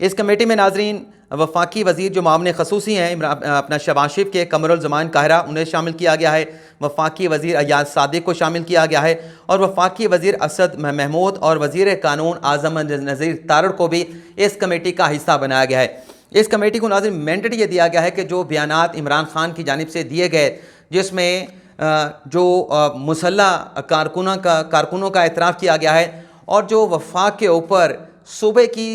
اس committee میں ناظرین وفاقی وزیر جو معاون خصوصی ہیں اپنا شہباز شریف کے قمر الزمان قاہرہ انہیں شامل کیا گیا ہے، وفاقی وزیر ایاز صادق کو شامل کیا گیا ہے، اور وفاقی وزیر اسد محمود اور وزیر قانون اعظم نذیر تارڑ کو بھی اس کمیٹی کا حصہ بنایا گیا ہے۔ اس کمیٹی کو ناظرین مینڈیٹ یہ دیا گیا ہے کہ جو بیانات عمران خان کی جانب سے دیے گئے، جس میں جو مسلح کارکنوں کا اعتراف کیا گیا ہے، اور جو وفاق کے اوپر صوبے کی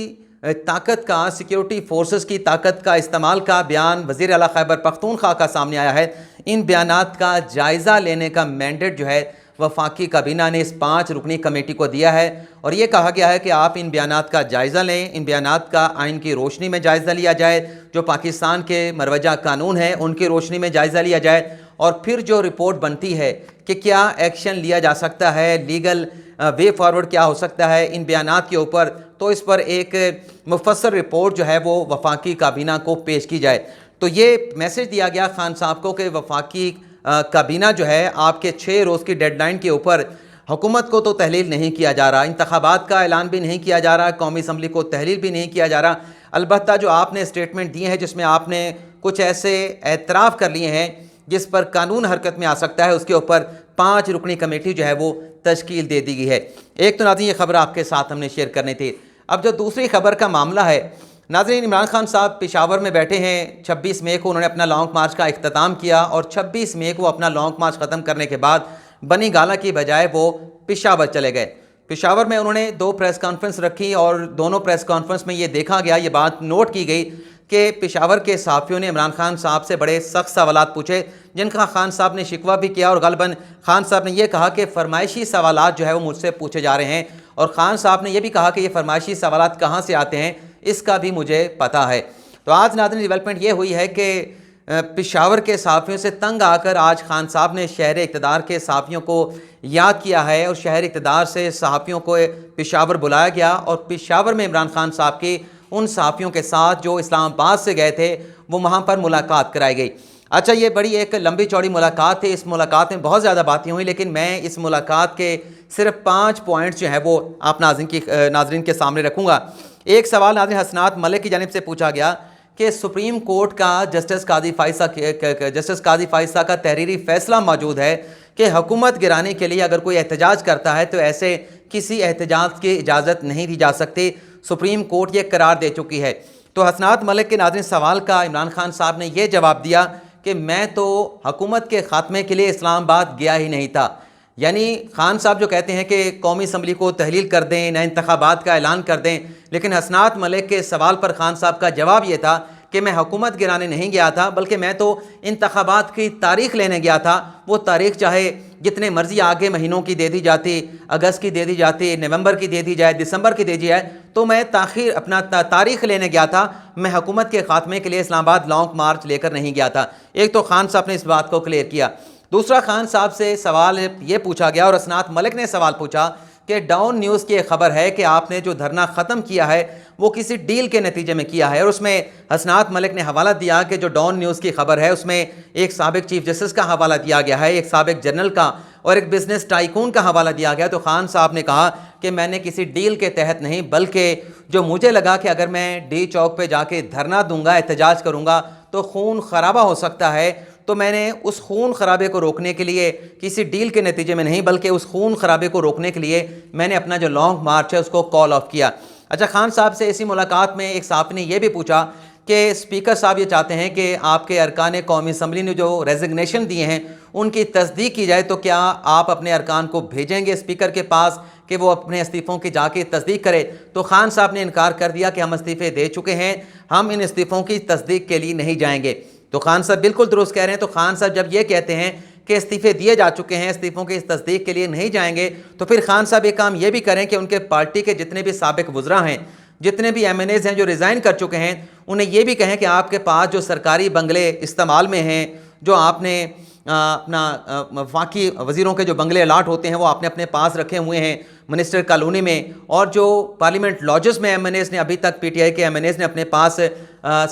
طاقت کا، سیکیورٹی فورسز کی طاقت کا استعمال کا بیان وزیر اعلیٰ خیبر پختونخوا کا سامنے آیا ہے، ان بیانات کا جائزہ لینے کا مینڈیٹ جو ہے وفاقی کابینہ نے اس 5 رکنی کمیٹی کو دیا ہے، اور یہ کہا گیا ہے کہ آپ ان بیانات کا جائزہ لیں، ان بیانات کا آئین کی روشنی میں جائزہ لیا جائے، جو پاکستان کے مروجہ قانون ہیں ان کی روشنی میں جائزہ لیا جائے، اور پھر جو رپورٹ بنتی ہے کہ کیا ایکشن لیا جا سکتا ہے، لیگل وے فارورڈ کیا ہو سکتا ہے ان بیانات کے اوپر، تو اس پر ایک مفصل رپورٹ جو ہے وہ وفاقی کابینہ کو پیش کی جائے۔ تو یہ میسج دیا گیا خان صاحب کو کہ وفاقی کابینہ جو ہے آپ کے 6 روز کی ڈیڈ لائن کے اوپر حکومت کو تو تحلیل نہیں کیا جا رہا، انتخابات کا اعلان بھی نہیں کیا جا رہا، قومی اسمبلی کو تحلیل بھی نہیں کیا جا رہا، البتہ جو آپ نے اسٹیٹمنٹ دیے ہیں جس میں آپ نے کچھ ایسے اعتراف کر لیے ہیں جس پر قانون حرکت میں آ سکتا ہے، اس کے اوپر 5 رکنی کمیٹی جو ہے وہ تشکیل دے دی گئی ہے۔ ایک تو ناظرین یہ خبر آپ کے ساتھ ہم نے شیئر کرنی تھی۔ اب جو دوسری خبر کا معاملہ ہے ناظرین، عمران خان صاحب پشاور میں بیٹھے ہیں، 26 مئی کو انہوں نے اپنا لانگ مارچ کا اختتام کیا، اور 26 مئی کو اپنا لانگ مارچ ختم کرنے کے بعد بنی گالہ کی بجائے وہ پشاور چلے گئے۔ پشاور میں انہوں نے 2 پریس کانفرنس رکھی، اور دونوں پریس کانفرنس میں یہ دیکھا گیا، یہ بات نوٹ کی گئی کہ پشاور کے صحافیوں نے عمران خان صاحب سے بڑے سخت سوالات پوچھے، جن کا خان صاحب نے شکوہ بھی کیا، اور غالباً خان صاحب نے یہ کہا کہ فرمائشی سوالات جو ہے وہ مجھ سے پوچھے جا رہے ہیں، اور خان صاحب نے یہ بھی کہا کہ یہ فرمائشی سوالات کہاں سے آتے ہیں اس کا بھی مجھے پتہ ہے۔ تو آج ناظرین ڈیولپمنٹ یہ ہوئی ہے کہ پشاور کے صحافیوں سے تنگ آ کر آج خان صاحب نے شہر اقتدار کے صحافیوں کو یاد کیا ہے، اور شہر اقتدار سے صحافیوں کو پشاور بلایا گیا، اور پشاور میں عمران خان صاحب کی ان صحافیوں کے ساتھ جو اسلام آباد سے گئے تھے وہ وہاں پر ملاقات کرائی گئی۔ اچھا، یہ بڑی ایک لمبی چوڑی ملاقات تھی، اس ملاقات میں بہت زیادہ باتیں ہوئیں، لیکن میں اس ملاقات کے صرف 5 پوائنٹس جو ہیں وہ آپ ناظرین کے سامنے رکھوں گا۔ ایک سوال ناظرین حسنات ملک کی جانب سے پوچھا گیا کہ سپریم کورٹ کا جسٹس قاضی فائز کا تحریری فیصلہ موجود ہے کہ حکومت گرانے کے لیے اگر کوئی احتجاج کرتا ہے تو ایسے کسی احتجاج کی اجازت نہیں دی جا سکتی، سپریم کورٹ یہ قرار دے چکی ہے۔ تو حسنات ملک کے ناظرین سوال کا عمران خان صاحب نے یہ جواب دیا کہ میں تو حکومت کے خاتمے کے لیے اسلام آباد گیا ہی نہیں تھا۔ یعنی خان صاحب جو کہتے ہیں کہ قومی اسمبلی کو تحلیل کر دیں، نئے انتخابات کا اعلان کر دیں، لیکن حسنات ملک کے سوال پر خان صاحب کا جواب یہ تھا کہ میں حکومت گرانے نہیں گیا تھا، بلکہ میں تو انتخابات کی تاریخ لینے گیا تھا۔ وہ تاریخ چاہے جتنے مرضی آگے مہینوں کی دے دی جاتی، اگست کی دے دی جاتی، نومبر کی دے دی جائے، دسمبر کی دے دی جائے، تو میں اپنا تاریخ لینے گیا تھا، میں حکومت کے خاتمے کے لیے اسلام آباد لانگ مارچ لے کر نہیں گیا تھا۔ ایک تو خان صاحب نے اس بات کو کلیئر کیا۔ دوسرا، خان صاحب سے سوال یہ پوچھا گیا اور حسنات ملک نے سوال پوچھا کہ ڈاؤن نیوز کی خبر ہے کہ آپ نے جو دھرنا ختم کیا ہے وہ کسی ڈیل کے نتیجے میں کیا ہے، اور اس میں حسنات ملک نے حوالہ دیا کہ جو ڈاؤن نیوز کی خبر ہے اس میں ایک سابق چیف جسٹس کا حوالہ دیا گیا ہے، ایک سابق جنرل کا، اور ایک بزنس ٹائکون کا حوالہ دیا گیا۔ تو خان صاحب نے کہا کہ میں نے کسی ڈیل کے تحت نہیں، بلکہ جو مجھے لگا کہ اگر میں ڈی چوک پہ جا کے دھرنا دوں گا، احتجاج کروں گا تو خون خرابہ ہو سکتا ہے، تو میں نے اس خون خرابے کو روکنے کے لیے کسی ڈیل کے نتیجے میں نہیں، بلکہ اس خون خرابے کو روکنے کے لیے میں نے اپنا جو لانگ مارچ ہے اس کو کال آف کیا۔ اچھا، خان صاحب سے اسی ملاقات میں ایک صحافی نے یہ بھی پوچھا کہ اسپیکر صاحب یہ چاہتے ہیں کہ آپ کے ارکان قومی اسمبلی نے جو ریزگنیشن دیے ہیں ان کی تصدیق کی جائے، تو کیا آپ اپنے ارکان کو بھیجیں گے اسپیکر کے پاس کہ وہ اپنے استعفوں کی جا کے تصدیق کرے؟ تو خان صاحب نے انکار کر دیا کہ ہم استعفے دے چکے ہیں، ہم ان استعفوں کی تصدیق کے لیے نہیں جائیں گے۔ تو خان صاحب بالکل درست کہہ رہے ہیں۔ تو خان صاحب جب یہ کہتے ہیں کہ استعفے دیے جا چکے ہیں، استعفوں کی تصدیق کے لیے نہیں جائیں گے، تو پھر خان صاحب ایک کام یہ بھی کریں کہ ان کے پارٹی کے جتنے بھی سابق وزراء ہیں، جتنے بھی ایم این ایز ہیں جو ریزائن کر چکے ہیں، انہیں یہ بھی کہیں کہ آپ کے پاس جو سرکاری بنگلے استعمال میں ہیں، جو آپ نے اپنا وفاقی وزیروں کے جو بنگلے الاٹ ہوتے ہیں وہ آپ نے اپنے پاس رکھے ہوئے ہیں منسٹر کالونی میں، اور جو پارلیمنٹ لاجز میں ایم این ایز نے ابھی تک پی ٹی آئی کے ایم این ایز نے اپنے پاس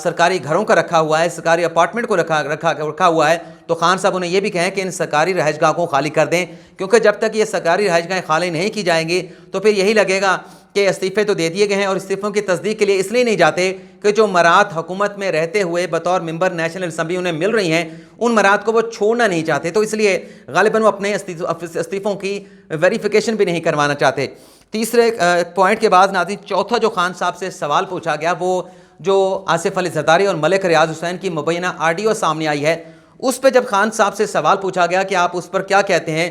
سرکاری گھروں کا رکھا ہوا ہے، سرکاری اپارٹمنٹ کو رکھا ہوا ہے، تو خان صاحب انہیں یہ بھی کہیں کہ ان سرکاری رہائش گاہ کو خالی کر دیں، کیونکہ جب تک یہ سرکاری رہائش گاہیں خالی نہیں کی جائیں گی تو پھر یہی لگے گا کہ استعفے تو دے دیے گئے ہیں اور استعفوں کی تصدیق کے لیے اس لیے نہیں جاتے کہ جو مراد حکومت میں رہتے ہوئے بطور ممبر نیشنل اسمبلی انہیں مل رہی ہیں ان مراد کو وہ چھوڑنا نہیں چاہتے، تو اس لیے غالباً وہ اپنے استعفوں کی ویریفیکیشن بھی نہیں کروانا چاہتے۔ تیسرے پوائنٹ کے بعد ناظرین چوتھا جو خان صاحب سے سوال پوچھا گیا وہ جو آصف علی زرداری اور ملک ریاض حسین کی مبینہ آڈیو سامنے آئی ہے، اس پہ جب خان صاحب سے سوال پوچھا گیا کہ آپ اس پر کیا کہتے ہیں،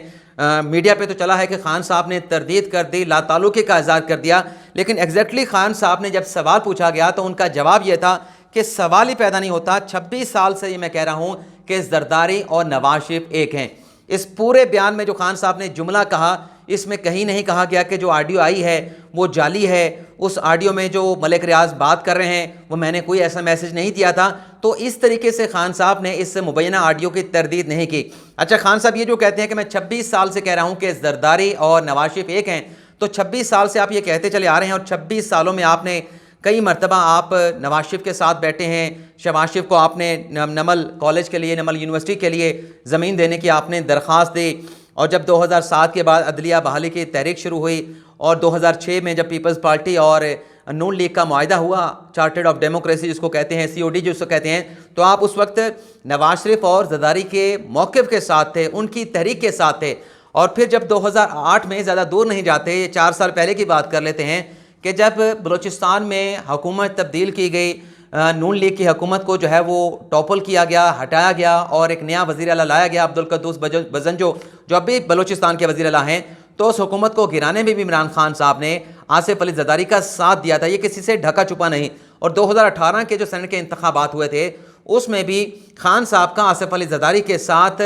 میڈیا پہ تو چلا ہے کہ خان صاحب نے تردید کر دی، لا تعلقی کا اظہار کر دیا، لیکن ایگزیکٹلی خان صاحب نے جب سوال پوچھا گیا تو ان کا جواب یہ تھا کہ سوال ہی پیدا نہیں ہوتا، 26 سال سے یہ میں کہہ رہا ہوں کہ زرداری اور نواز شریف ایک ہیں۔ اس پورے بیان میں جو خان صاحب نے جملہ کہا اس میں کہیں نہیں کہا گیا کہ جو آڈیو آئی ہے وہ جعلی ہے، اس آڈیو میں جو ملک ریاض بات کر رہے ہیں وہ میں نے کوئی ایسا میسج نہیں دیا تھا، تو اس طریقے سے خان صاحب نے اس مبینہ آڈیو کی تردید نہیں کی۔ اچھا، خان صاحب یہ جو کہتے ہیں کہ میں 26 سال سے کہہ رہا ہوں کہ زرداری اور نواز شریف ایک ہیں، تو 26 سال سے آپ یہ کہتے چلے آ رہے ہیں اور 26 سالوں میں آپ نے کئی مرتبہ آپ نواز شریف کے ساتھ بیٹھے ہیں، شہباز شریف کو آپ نے نمل کالج کے لیے، نمل یونیورسٹی کے لیے زمین دینے کی آپ نے درخواست دی، اور جب 2007 کے بعد عدلیہ بحالی کی تحریک شروع ہوئی اور 2006 میں جب پیپلز پارٹی اور نون لیگ کا معاہدہ ہوا، چارٹرڈ آف ڈیموکریسی جس کو کہتے ہیں، COD جس کو کہتے ہیں، تو آپ اس وقت نواز شریف اور زرداری کے موقف کے ساتھ تھے، ان کی تحریک کے ساتھ تھے۔ اور پھر جب 2008 میں، زیادہ دور نہیں جاتے، یہ 4 سال پہلے کی بات کر لیتے ہیں، کہ جب بلوچستان میں حکومت تبدیل کی گئی، نون لیگ کی حکومت کو جو ہے وہ ٹاپل کیا گیا، ہٹایا گیا اور ایک نیا وزیر اعلیٰ لایا گیا، عبدالقدوس بزنجو، جو اب بھی بلوچستان کے وزیر اعلیٰ ہیں، تو اس حکومت کو گرانے میں بھی عمران خان صاحب نے آصف علی زرداری کا ساتھ دیا تھا، یہ کسی سے ڈھکا چھپا نہیں۔ اور 2018 کے جو سینٹ کے انتخابات ہوئے تھے اس میں بھی خان صاحب کا آصف علی زرداری کے ساتھ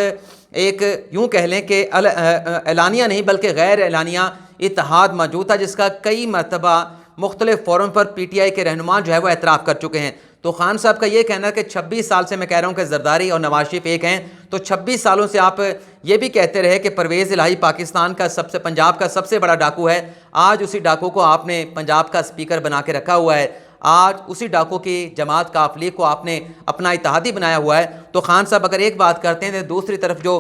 ایک یوں کہہ لیں کہ اعلانیہ نہیں بلکہ غیر اعلانیہ اتحاد موجود تھا، جس کا کئی مرتبہ مختلف فورم پر PTI کے رہنما جو ہے وہ اعتراف کر چکے ہیں۔ تو خان صاحب کا یہ کہنا ہے کہ 26 سال سے میں کہہ رہا ہوں کہ زرداری اور نواز شریف ایک ہیں، تو 26 سالوں سے آپ یہ بھی کہتے رہے کہ پرویز الہی پاکستان کا پنجاب کا سب سے بڑا ڈاکو ہے، آج اسی ڈاکو کو آپ نے پنجاب کا اسپیکر بنا کے رکھا ہوا ہے، آج اسی ڈاکو کی جماعت کاف لیگ کو آپ نے اپنا اتحادی بنایا ہوا ہے۔ تو خان صاحب اگر ایک بات کرتے ہیں تو دوسری طرف جو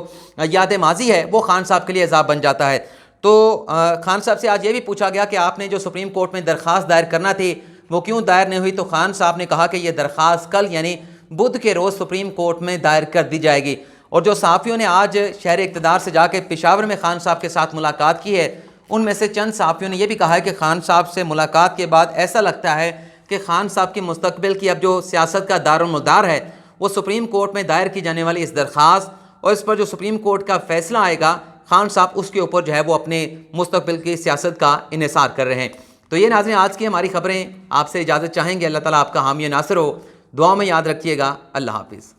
یاد ماضی ہے وہ خان صاحب کے لیے عذاب بن جاتا ہے۔ تو خان صاحب سے آج یہ بھی پوچھا گیا کہ آپ نے جو سپریم کورٹ میں درخواست دائر کرنا تھی وہ کیوں دائر نہیں ہوئی، تو خان صاحب نے کہا کہ یہ درخواست کل یعنی بدھ کے روز سپریم کورٹ میں دائر کر دی جائے گی۔ اور جو صحافیوں نے آج شہر اقتدار سے جا کے پشاور میں خان صاحب کے ساتھ ملاقات کی ہے، ان میں سے چند صحافیوں نے یہ بھی کہا ہے کہ خان صاحب سے ملاقات کے بعد ایسا لگتا ہے کہ خان صاحب کی مستقبل کی اب جو سیاست کا دارالمدار ہے وہ سپریم کورٹ میں دائر کی جانے والی اس درخواست اور اس پر جو سپریم کورٹ کا فیصلہ آئے گا، خان صاحب اس کے اوپر جو ہے وہ اپنے مستقبل کی سیاست کا انحصار کر رہے ہیں۔ تو یہ ناظرین آج کی ہماری خبریں، آپ سے اجازت چاہیں گے، اللہ تعالیٰ آپ کا حامی و ناصر ہو، دعا میں یاد رکھیے گا، اللہ حافظ۔